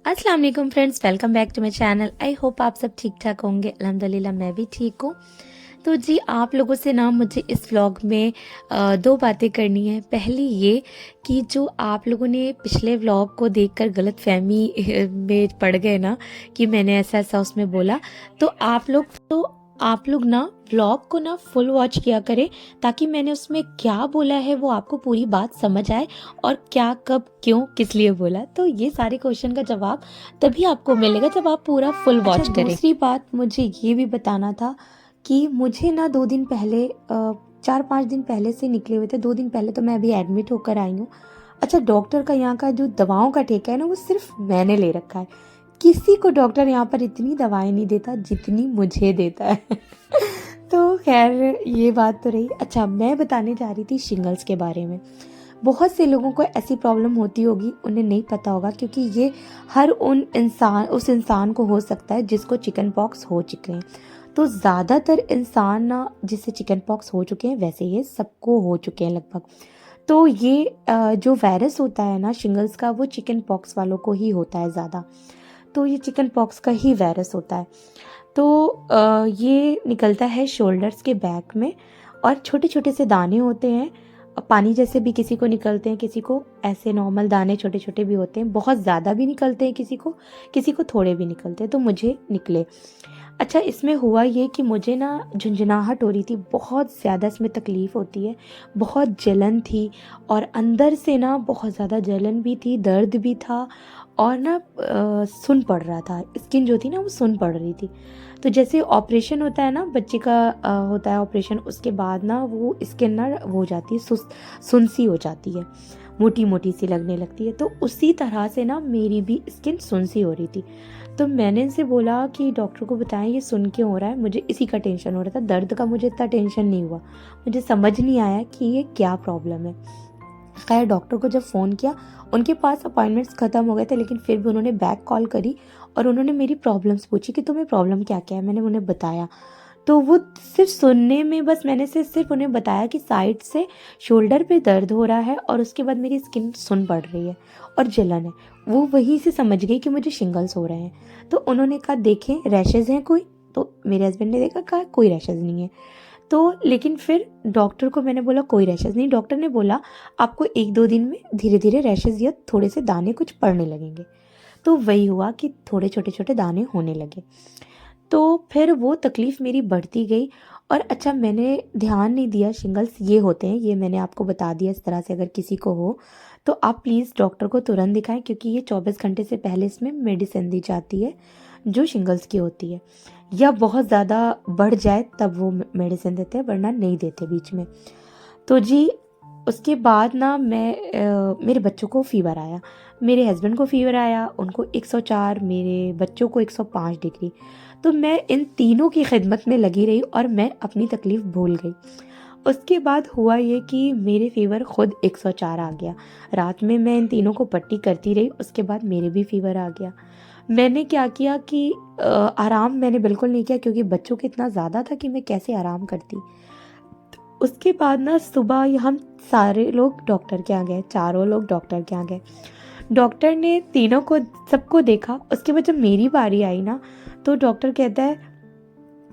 अस्सलाम वालेकुम friends, welcome back to my channel. I hope आप सब ठीक ठाक होंगे। अल्हम्दुलिल्लाह मैं भी ठीक हूँ। तो जी आप लोगों से ना मुझे इस व्लॉग में दो बातें करनी है। पहली ये कि जो आप लोगों ने पिछले व्लॉग को देखकर गलत फहमी में पड़ गए ना कि मैंने ऐसा ऐसा उसमें बोला, तो आप लोग ना व्लॉग को ना फुल वॉच किया करें ताकि मैंने उसमें क्या बोला है वो आपको पूरी बात समझ आए और क्या कब क्यों किस लिए बोला। तो ये सारे क्वेश्चन का जवाब तभी आपको मिलेगा जब आप पूरा फुल वॉच करें। दूसरी बात मुझे ये भी बताना था कि मुझे ना 2 दिन पहले 4-5 दिन पहले से निकले हुए थे। 2 दिन पहले तो मैं अभी एडमिट होकर आई हूँ। अच्छा, डॉक्टर का यहाँ का जो दवाओं का ठेका है ना वो सिर्फ मैंने ले रखा है। किसी को डॉक्टर यहाँ पर इतनी दवाएं नहीं देता जितनी मुझे देता है। तो खैर ये बात तो रही। अच्छा, मैं बताने जा रही थी शिंगल्स के बारे में। बहुत से लोगों को ऐसी प्रॉब्लम होती होगी, उन्हें नहीं पता होगा क्योंकि ये हर उस इंसान को हो सकता है जिसको चिकन पॉक्स हो चुके हैं। तो ज़्यादातर इंसान ना जिसे चिकन पॉक्स हो चुके हैं वैसे ये सबको हो चुके हैं लगभग। तो ये जो वायरस होता है ना शिंगल्स का, वो चिकन पॉक्स वालों को ही होता है ज़्यादा। तो ये चिकन पॉक्स का ही वायरस होता है। तो ये निकलता है शोल्डर्स के बैक में और छोटे छोटे से दाने होते हैं। पानी जैसे भी किसी को निकलते हैं, किसी को ऐसे नॉर्मल दाने छोटे छोटे भी होते हैं। बहुत ज़्यादा भी निकलते हैं किसी को थोड़े भी निकलते हैं। तो मुझे निकले। अच्छा, इसमें हुआ ये कि मुझे ना झुंझुनाहट हो रही थी, बहुत ज़्यादा इसमें तकलीफ़ होती है, बहुत जलन थी और अंदर से ना बहुत ज़्यादा जलन भी थी, दर्द भी था और ना सुन पड़ रहा था। स्किन जो थी ना वो सुन पड़ रही थी। तो जैसे ऑपरेशन होता है ना बच्चे का, होता है ऑपरेशन, उसके बाद ना वो स्किन ना वो हो जाती है, सुनसी हो जाती है, मोटी मोटी सी लगने लगती है। तो उसी तरह से ना मेरी भी स्किन सुनसी हो रही थी। तो मैंने इनसे बोला कि डॉक्टर को बताएं ये सुन क्यों हो रहा है। मुझे इसी का टेंशन हो रहा था, दर्द का मुझे इतना टेंशन नहीं हुआ। मुझे समझ नहीं आया कि ये क्या प्रॉब्लम है। खैर डॉक्टर को जब फ़ोन किया, उनके पास अपॉइंटमेंट्स ख़त्म हो गए थे, लेकिन फिर भी उन्होंने बैक कॉल करी और उन्होंने मेरी प्रॉब्लम्स पूछी कि तुम्हें प्रॉब्लम क्या क्या है। मैंने उन्हें बताया। तो वो सिर्फ सुनने में बस मैंने से सिर्फ उन्हें बताया कि साइड से शोल्डर पे दर्द हो रहा है और उसके बाद मेरी स्किन सुन पड़ रही है और जलन है। वो वहीं से समझ गई कि मुझे शिंगल्स हो रहे हैं। तो उन्होंने कहा देखें रैशेज़ हैं कोई। तो मेरे हस्बैंड ने देखा, कहा कोई रैशेज़ नहीं है। तो लेकिन फिर डॉक्टर को मैंने बोला कोई रैशेज़ नहीं। डॉक्टर ने बोला आपको 1-2 दिन में धीरे धीरे रैशेज़ या थोड़े से दाने कुछ पड़ने लगेंगे। तो वही हुआ कि थोड़े छोटे छोटे दाने होने लगे। तो फिर वो तकलीफ़ मेरी बढ़ती गई। और अच्छा, मैंने ध्यान नहीं दिया शिंगल्स ये होते हैं, ये मैंने आपको बता दिया। इस तरह से अगर किसी को हो तो आप प्लीज़ डॉक्टर को तुरंत दिखाएं क्योंकि ये 24 घंटे से पहले इसमें मेडिसिन दी जाती है जो शिंगल्स की होती है, या बहुत ज़्यादा बढ़ जाए तब वो मेडिसिन देते हैं, वरना नहीं देते बीच में। तो जी उसके बाद ना मेरे बच्चों को फ़ीवर आया, मेरे हस्बैंड को फ़ीवर आया, उनको 104, मेरे बच्चों को 105 डिग्री। तो मैं इन तीनों की खिदमत में लगी रही और मैं अपनी तकलीफ़ भूल गई। उसके बाद हुआ ये कि मेरे फ़ीवर ख़ुद 104 आ गया। रात में मैं इन तीनों को पट्टी करती रही, उसके बाद मेरे भी फ़ीवर आ गया। मैंने क्या किया कि आराम मैंने बिल्कुल नहीं किया क्योंकि बच्चों को इतना ज़्यादा था कि मैं कैसे आराम करती। उसके बाद ना सुबह हम सारे लोग डॉक्टर के यहाँ गए, चारों लोग डॉक्टर के यहाँ गए। डॉक्टर ने तीनों को सबको देखा। उसके बाद जब मेरी बारी आई ना तो डॉक्टर कहता है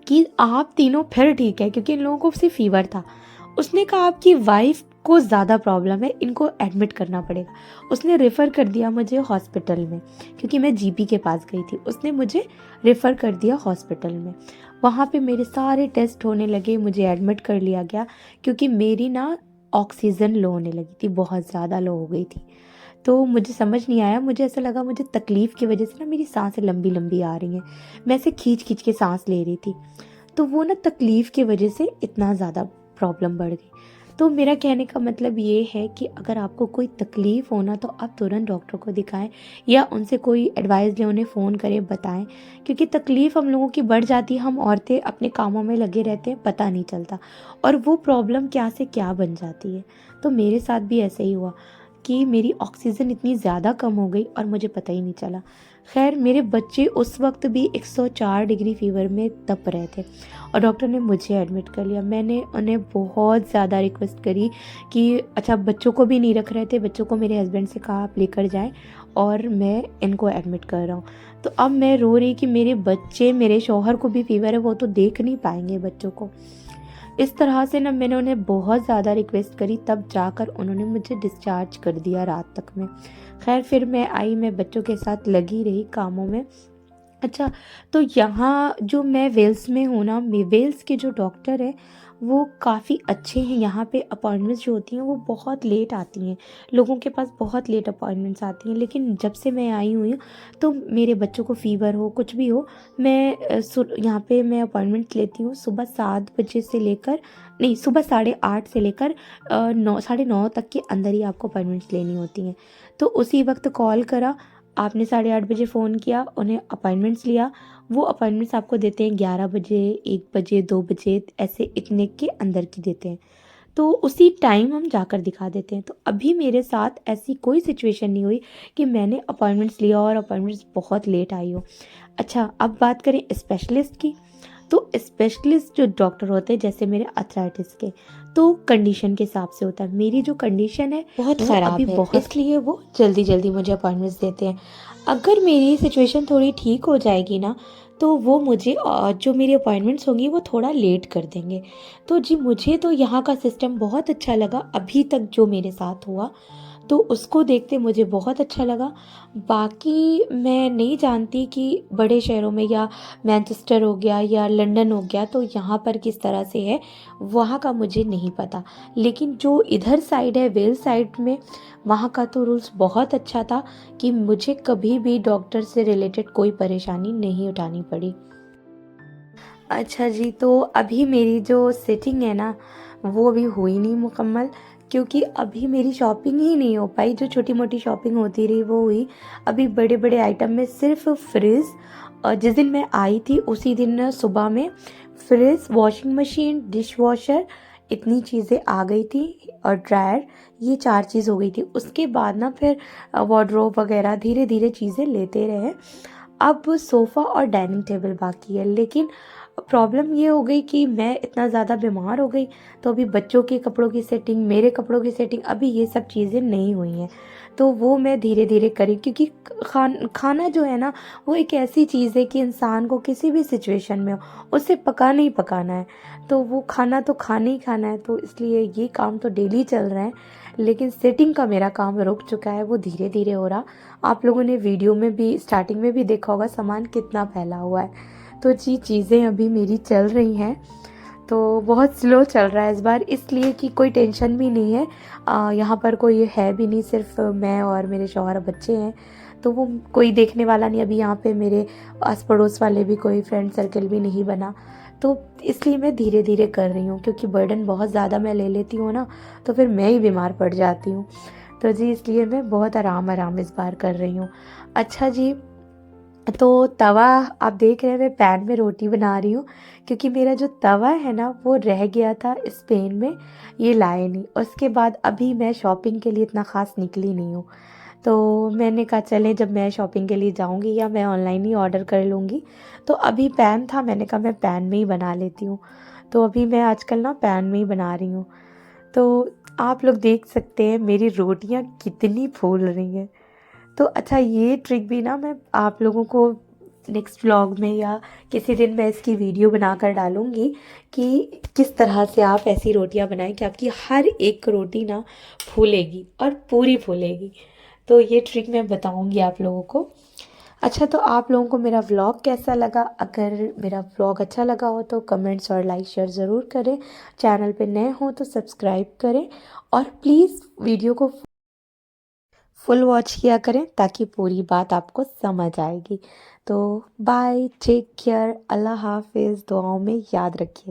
कि आप तीनों फिर ठीक है, क्योंकि इन लोगों को सिर्फ फीवर था। उसने कहा आपकी वाइफ को ज़्यादा प्रॉब्लम है, इनको एडमिट करना पड़ेगा। उसने रेफ़र कर दिया मुझे हॉस्पिटल में क्योंकि मैं जीपी के पास गई थी। उसने मुझे रेफ़र कर दिया हॉस्पिटल में। वहाँ पे मेरे सारे टेस्ट होने लगे, मुझे एडमिट कर लिया गया क्योंकि मेरी ना ऑक्सीजन लो होने लगी थी, बहुत ज़्यादा लो हो गई थी। तो मुझे समझ नहीं आया, मुझे ऐसा लगा मुझे तकलीफ़ की वजह से ना मेरी सांसें लंबी लंबी आ रही हैं। मैं ऐसे खींच खींच के सांस ले रही थी। तो वो ना तकलीफ़ की वजह से इतना ज़्यादा प्रॉब्लम बढ़ गई। तो मेरा कहने का मतलब ये है कि अगर आपको कोई तकलीफ़ हो ना तो आप तुरंत डॉक्टर को दिखाएं या उनसे कोई एडवाइस लें, उन्हें फ़ोन करें, बताएं। क्योंकि तकलीफ़ हम लोगों की बढ़ जाती है, हम औरतें अपने कामों में लगे रहते हैं, पता नहीं चलता और वो प्रॉब्लम क्या से क्या बन जाती है। तो मेरे साथ भी ऐसे ही हुआ कि मेरी ऑक्सीजन इतनी ज़्यादा कम हो गई और मुझे पता ही नहीं चला। खैर मेरे बच्चे उस वक्त भी 104 डिग्री फ़ीवर में तप रहे थे और डॉक्टर ने मुझे एडमिट कर लिया। मैंने उन्हें बहुत ज़्यादा रिक्वेस्ट करी कि अच्छा, बच्चों को भी नहीं रख रहे थे, बच्चों को मेरे हस्बैंड से कहा आप लेकर जाएं और मैं इनको एडमिट कर रहा हूँ। तो अब मैं रो रही कि मेरे बच्चे, मेरे शौहर को भी फीवर है, वो तो देख नहीं पाएंगे बच्चों को। इस तरह से ना मैंने उन्हें बहुत ज़्यादा रिक्वेस्ट करी, तब जाकर उन्होंने मुझे डिस्चार्ज कर दिया रात तक में। खैर फिर मैं आई, मैं बच्चों के साथ लगी रही कामों में। अच्छा, तो यहाँ जो मैं वेल्स में हूँ ना, वेल्स के जो डॉक्टर हैं वो काफ़ी अच्छे हैं। यहाँ पे अपॉइंटमेंट्स जो होती हैं वो बहुत लेट आती हैं, लोगों के पास बहुत लेट अपॉइंटमेंट्स आती हैं। लेकिन जब से मैं आई हुई हूँ तो मेरे बच्चों को फ़ीवर हो, कुछ भी हो, मैं यहाँ पे मैं अपॉइंटमेंट लेती हूँ सुबह 7 बजे से लेकर, नहीं, सुबह 8:30 से लेकर 9, 9:30 तक के अंदर ही आपको अपॉइंटमेंट्स लेनी होती हैं। तो उसी वक्त कॉल करा आपने, 8:30 बजे फ़ोन किया, उन्हें अपॉइंटमेंट्स लिया। वो अपॉइंटमेंट्स आपको देते हैं 11 बजे, 1 बजे, 2 बजे, ऐसे इतने के अंदर की देते हैं। तो उसी टाइम हम जाकर दिखा देते हैं। तो अभी मेरे साथ ऐसी कोई सिचुएशन नहीं हुई कि मैंने अपॉइंटमेंट्स लिया और अपॉइंटमेंट्स बहुत लेट आई हो। अच्छा, अब बात करें स्पेशलिस्ट की। तो स्पेशलिस्ट जो डॉक्टर होते हैं, जैसे मेरे अर्थराइटिस के, तो कंडीशन के हिसाब से होता है। मेरी जो कंडीशन है बहुत ख़राब है, इसलिए वो जल्दी जल्दी मुझे अपॉइंटमेंट्स देते हैं। अगर मेरी सिचुएशन थोड़ी ठीक हो जाएगी ना, तो वो मुझे जो मेरी अपॉइंटमेंट्स होंगी वो थोड़ा लेट कर देंगे। तो जी मुझे तो यहाँ का सिस्टम बहुत अच्छा लगा अभी तक जो मेरे साथ हुआ, तो उसको देखते मुझे बहुत अच्छा लगा। बाकी मैं नहीं जानती कि बड़े शहरों में, या मैनचेस्टर हो गया या लंदन हो गया, तो यहाँ पर किस तरह से है, वहाँ का मुझे नहीं पता। लेकिन जो इधर साइड है, वेल्स साइड में, वहाँ का तो रूल्स बहुत अच्छा था कि मुझे कभी भी डॉक्टर से रिलेटेड कोई परेशानी नहीं उठानी पड़ी। अच्छा जी, तो अभी मेरी जो सिटिंग है ना, वो अभी हुई नहीं मुकम्मल, क्योंकि अभी मेरी शॉपिंग ही नहीं हो पाई। जो छोटी मोटी शॉपिंग होती रही वो हुई। अभी बड़े बड़े आइटम में सिर्फ फ्रिज, और जिस दिन मैं आई थी उसी दिन सुबह में fridge, washing machine, dish washer, इतनी चीज़ें आ गई थी, और ड्रायर, ये 4 चीज़ हो गई थी। उसके बाद ना फिर वार्डरोब वगैरह धीरे धीरे चीज़ें लेते रहे। अब सोफ़ा और डाइनिंग टेबल बाकी है। लेकिन प्रॉब्लम ये हो गई कि मैं इतना ज़्यादा बीमार हो गई, तो अभी बच्चों के कपड़ों की सेटिंग, मेरे कपड़ों की सेटिंग, अभी ये सब चीज़ें नहीं हुई हैं। तो वो मैं धीरे धीरे करी, क्योंकि खाना जो है ना, वो एक ऐसी चीज़ है कि इंसान को किसी भी सिचुएशन में हो, उसे पकाना ही पकाना है। तो वो खाना तो खाना ही खाना है, तो इसलिए ये काम तो डेली चल रहा है। लेकिन सेटिंग का मेरा काम रुक चुका है, वो धीरे धीरे हो रहा। आप लोगों ने वीडियो में भी, स्टार्टिंग में भी देखा होगा सामान कितना फैला हुआ है। तो जी चीज़ें अभी मेरी चल रही हैं, तो बहुत स्लो चल रहा है इस बार, इसलिए कि कोई टेंशन भी नहीं है। यहाँ पर कोई है भी नहीं, सिर्फ मैं और मेरे शौहर, बच्चे हैं, तो वो कोई देखने वाला नहीं। अभी यहाँ पे मेरे आस पड़ोस वाले भी, कोई फ्रेंड सर्कल भी नहीं बना। तो इसलिए मैं धीरे धीरे कर रही हूँ, क्योंकि बर्डन बहुत ज़्यादा मैं ले लेती हूँ ना, तो फिर मैं ही बीमार पड़ जाती हूँ। तो जी इसलिए मैं बहुत आराम आराम इस बार कर रही हूँ। अच्छा जी, तो तवा आप देख रहे हैं, मैं पैन में रोटी बना रही हूँ, क्योंकि मेरा जो तवा है ना वो रह गया था स्पेन में, ये लाए नहीं। उसके बाद अभी मैं शॉपिंग के लिए इतना ख़ास निकली नहीं हूँ, तो मैंने कहा चलें, जब मैं शॉपिंग के लिए जाऊँगी या मैं ऑनलाइन ही ऑर्डर कर लूँगी। तो अभी पैन था, मैंने कहा मैं पैन में ही बना लेती हूँ। तो अभी मैं आजकल ना पैन में ही बना रही हूँ। तो आप लोग देख सकते हैं मेरी रोटियाँ कितनी फूल रही हैं। तो अच्छा, ये ट्रिक भी ना मैं आप लोगों को नेक्स्ट व्लॉग में या किसी दिन मैं इसकी वीडियो बनाकर डालूँगी कि किस तरह से आप ऐसी रोटियां बनाएं कि आपकी हर एक रोटी ना फूलेगी और पूरी फूलेगी। तो ये ट्रिक मैं बताऊँगी आप लोगों को। अच्छा, तो आप लोगों को मेरा व्लॉग कैसा लगा? अगर मेरा व्लॉग अच्छा लगा हो तो कमेंट्स और लाइक शेयर ज़रूर करें। चैनल पे नए हो तो सब्सक्राइब करें, और प्लीज़ वीडियो को फुल वॉच किया करें, ताकि पूरी बात आपको समझ आएगी। तो बाय, टेक केयर, अल्लाह हाफिज़, दुआओं में याद रखिएगा।